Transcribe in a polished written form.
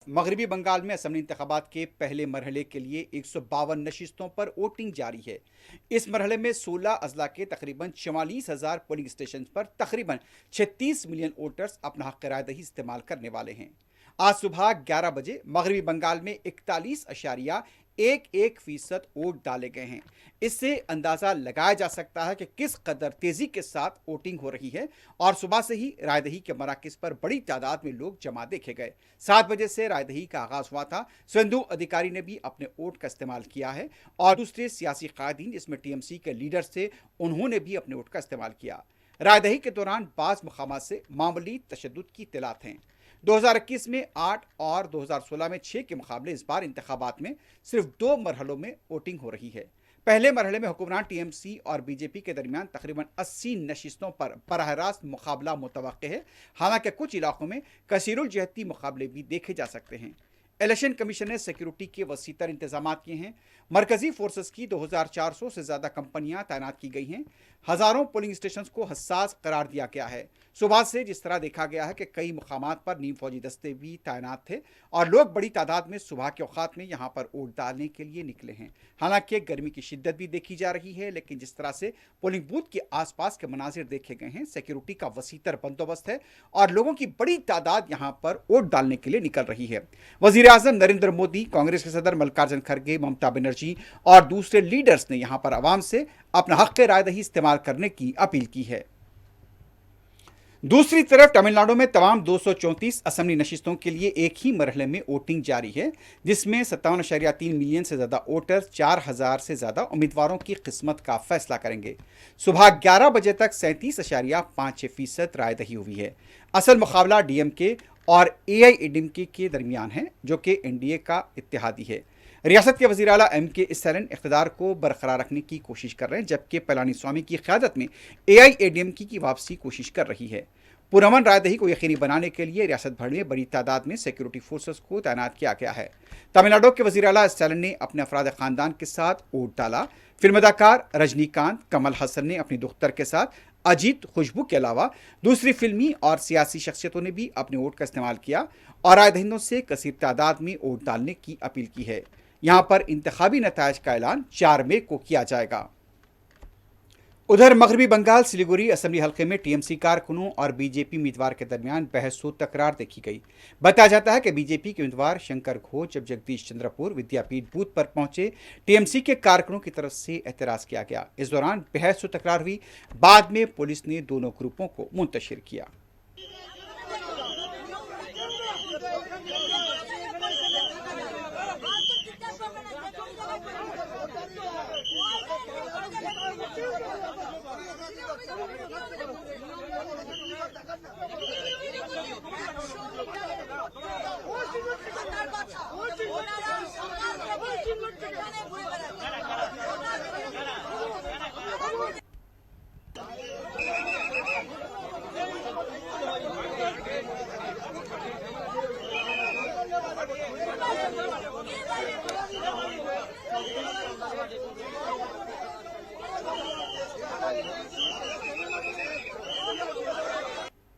मगरबी बंगाल में असेंबली इंतखाबात के पहले मरहले के लिए 152 नशिस्तों पर वोटिंग जारी है। इस मरहले में 16 अजला के तकरीबन 44,000 पोलिंग स्टेशन पर तकरीबन 36 मिलियन वोटर्स अपना हक रायदही इस्तेमाल करने वाले हैं। आज सुबह 11 बजे मगरबी बंगाल में 41.11% वोट डाले गए हैं। इससे अंदाजा लगाया जा सकता है कि किस कदर तेजी के साथ वोटिंग हो रही है और सुबह से ही रायदही के मराकज पर बड़ी तादाद में लोग जमा देखे गए। 7 बजे से रायदही का आगाज हुआ था। सुवेंदु अधिकारी ने भी अपने वोट का इस्तेमाल किया है और दूसरे सियासी कायदीन जिसमें टीएमसी के लीडर थे उन्होंने भी अपने वोट का इस्तेमाल किया। रायदही के दौरान बाज़ मुकामात से मामूली तशद्दुद की इत्तलात हैं। 2021 में 8 और 2016 में 6 के मुकाबले इस बार इंतखाबात में सिर्फ 2 मरहलों में वोटिंग हो रही है। पहले मरहले में हुक्मरान टीएमसी और बीजेपी के दरमियान तकरीबन 80 नशिस्तों पर बराह रास्त मुकाबला मुतवक्के है। हालांकि कुछ इलाकों में कसीरुल जहती मुकाबले भी देखे जा सकते हैं। इलेक्शन कमीशन ने सिक्योरिटी के वसीतर इंतजाम किए हैं। मरकजी फोर्सेस की 2400 से ज़्यादा कंपनियां तैनात की गई हैं। हज़ारों पोलिंग स्टेशन को हसास करार दिया गया है। सुबह से जिस तरह देखा गया है कि कई मुकामात पर नीम फौजी दस्ते भी तैनात थे और लोग बड़ी तादाद में सुबह के औकात में यहाँ पर वोट डालने के लिए निकले हैं। हालांकि गर्मी की शिद्दत भी देखी जा रही है, लेकिन जिस तरह से पोलिंग बूथ के आसपास के मनाजिर देखे गए हैं, सिक्योरिटी का वसीतर बंदोबस्त है और लोगों की बड़ी तादाद यहाँ पर वोट डालने के लिए निकल रही है। वजीर आजम नरेंद्र मोदी, कांग्रेस के सदर मल्लिकार्जुन खड़गे, ममता बनर्जी और दूसरे लीडर्स ने यहां पर आवाम से अपना हक रायदही इस्तेमाल करने की अपील की है। दूसरी तरफ तमिलनाडु में तमाम 234 असेंबली नशिस्तों के लिए एक ही मरहले में वोटिंग जारी है, जिसमें 57.3 मिलियन से ज्यादा वोटर 4,000 से ज्यादा उम्मीदवारों की किस्मत का फैसला करेंगे। सुबह 11 बजे तक 37.56% रायदही हुई है। असल मुकाबला डीएमके और एआईएडीएमके के दरमियान है, जो कि एनडीए का इत्तेहादी है। रियासत के वज़ीर आला एमके स्टालिन इक़्तिदार को बरकरार रखने की कोशिश कर रहे हैं, जबकि पलानीस्वामी की क़यादत में एआईएडीएमके की वापसी कोशिश कर रही है। पुरअमन रायदही को यकीनी बनाने के लिए रियासत भर में बड़ी तादाद में सिक्योरिटी फोर्सेस को तैनात किया गया है। तमिलनाडु के वज़ीर आला स्टालिन ने अपने अफराद ख़ानदान के साथ वोट डाला। फिल्म अदाकार रजनीकांत, कमल हसन ने अपनी दुख्तर के साथ, अजीत, खुशबू के अलावा दूसरी फिल्मी और सियासी शख्सियतों ने भी अपने वोट का इस्तेमाल किया और रायदहिंदों से कसीर तादाद में वोट डालने की अपील की है। यहाँ पर इंतखाबी नतायज का ऐलान 4 मई को किया जाएगा। उधर मगरबी बंगाल सिलीगुड़ी असेंबली हल्के में टीएमसी कारकुनों और बीजेपी उम्मीदवार के दरमियान बहस व तकरार देखी गई। बताया जाता है कि बीजेपी के उम्मीदवार शंकर घोष जब जगदीश चंद्रपुर विद्यापीठ बूथ पर पहुंचे, टीएमसी के कारकुनों की तरफ से एतराज किया गया। इस दौरान बहस व तकरार हुई। बाद में पुलिस ने दोनों ग्रुपों को मुंतशिर किया।